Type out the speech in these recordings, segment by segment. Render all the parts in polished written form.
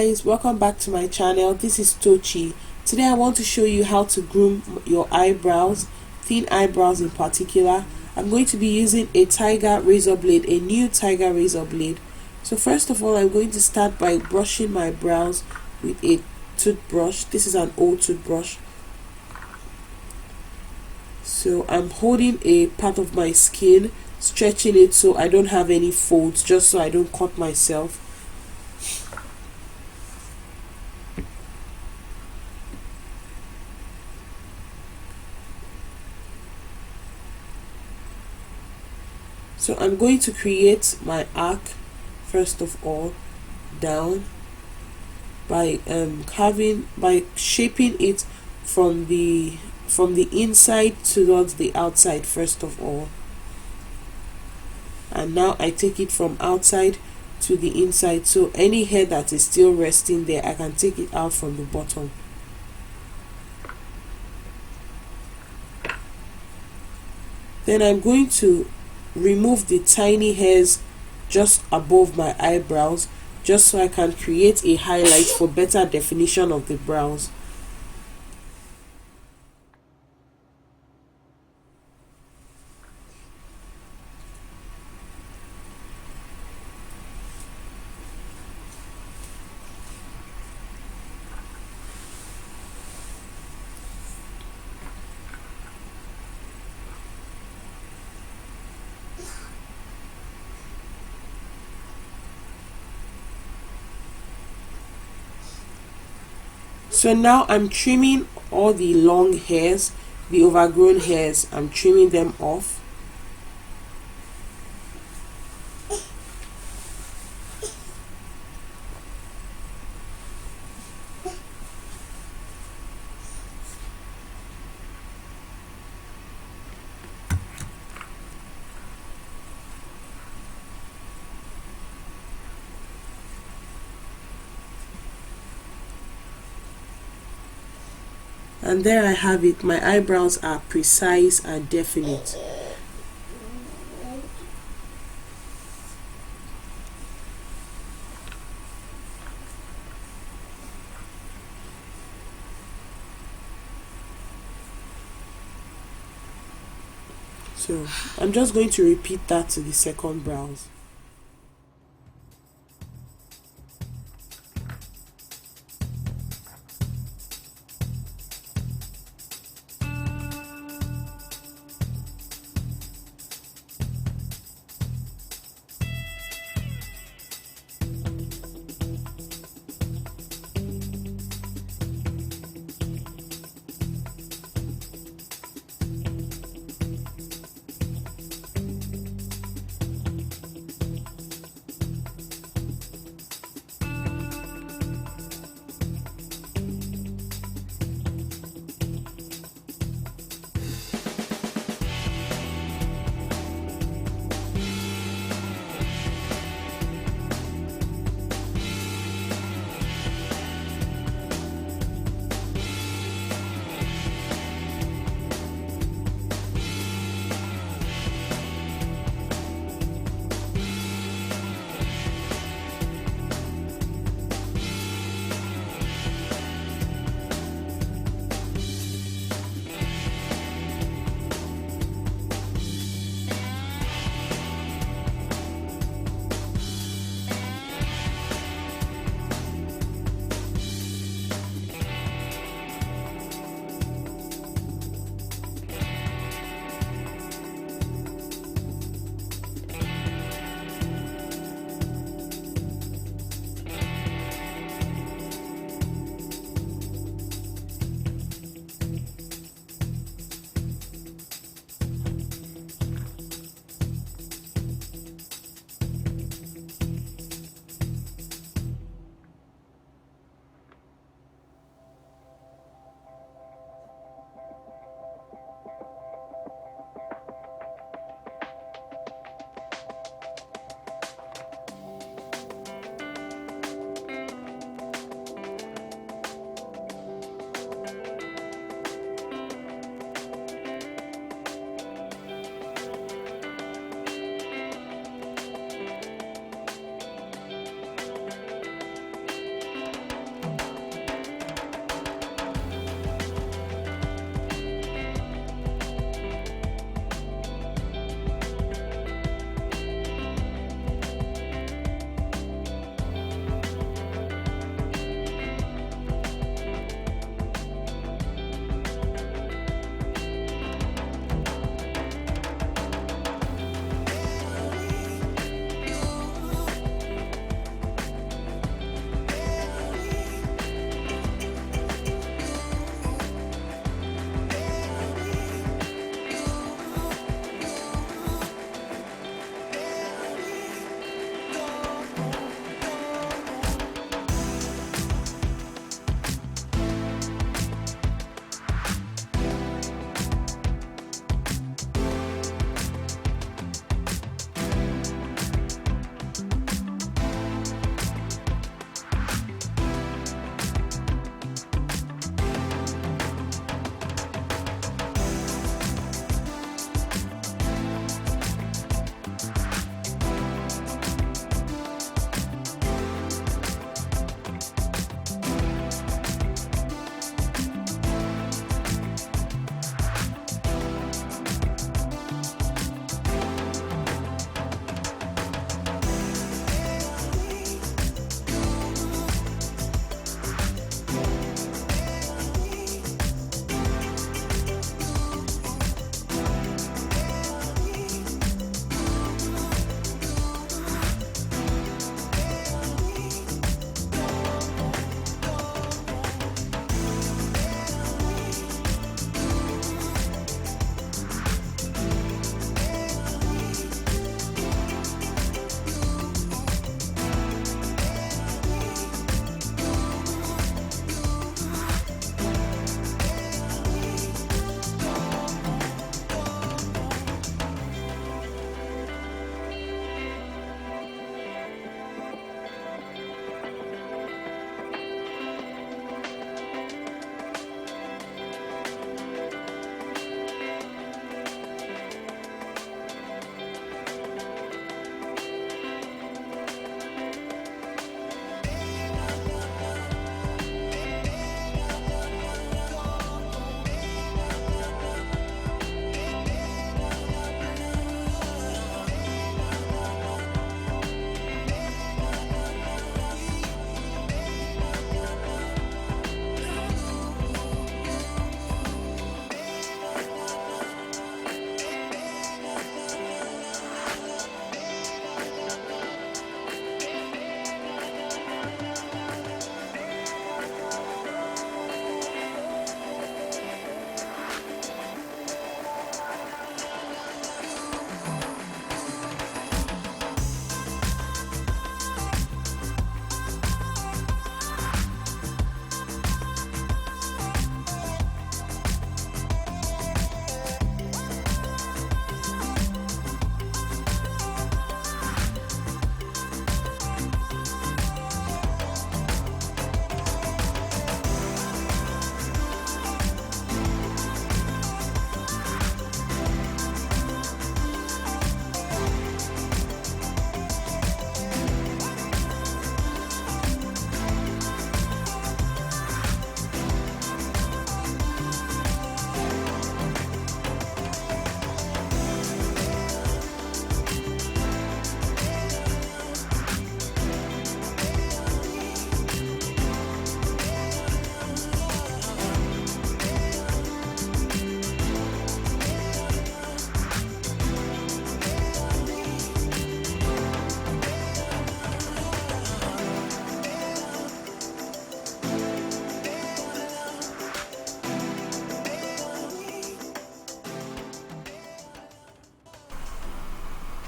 guys, welcome back to my channel. This is Tochi. Today I want to show you how to groom your eyebrows, thin eyebrows in particular. I'm going to be using a tiger razor blade, a new tiger razor blade. So first of all, I'm going to start by brushing my brows with a toothbrush. This is an old toothbrush. So I'm holding a part of my skin, stretching it so I don't have any folds, just so I don't cut myself. So I'm going to create my arc first of all down by shaping it from the inside towards the outside first of all, and now I take it from outside to the inside, so any hair that is still resting there, I can take it out from the bottom. Then I'm going to remove the tiny hairs just above my eyebrows, just so I can create a highlight for better definition of the brows. So now I'm trimming all the long hairs, the overgrown hairs. I'm trimming them off. And there I have it. My eyebrows are precise and definite. So I'm just going to repeat that to the second brows.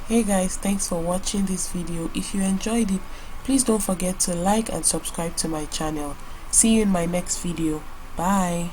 Hey guys, thanks for watching this video. If you enjoyed it, please don't forget to like and subscribe to my channel. See you in my next video. Bye.